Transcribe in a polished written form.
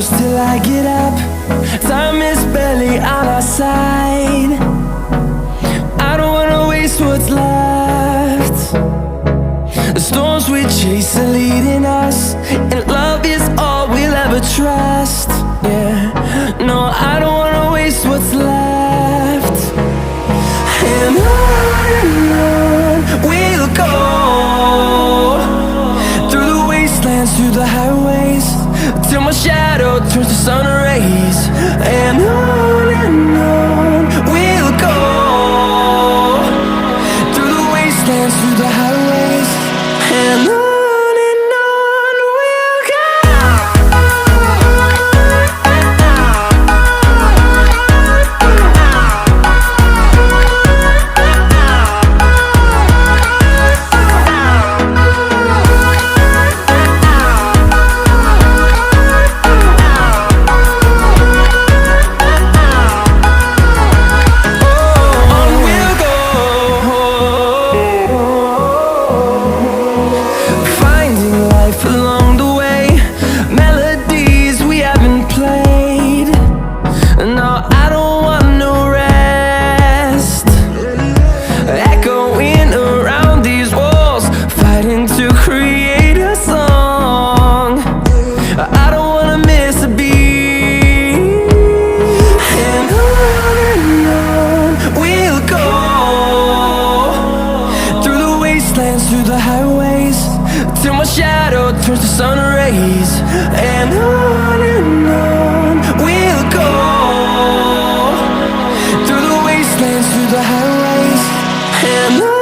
close till I get up. Time is barely on our side. I don't wanna waste what's left. The storms we chase are leading us, and love is all we'll ever trust. Yeah, no, I don't wanna waste what's left. And on we'll go, through the wastelands, through the highways, till my shadow turns to sun rays. And on we'll go, through the wastelands, through the highways, and on we'll go. Through the highways, till my shadow turns to sun rays. And on we'll go, through the wastelands, through the highways, and on.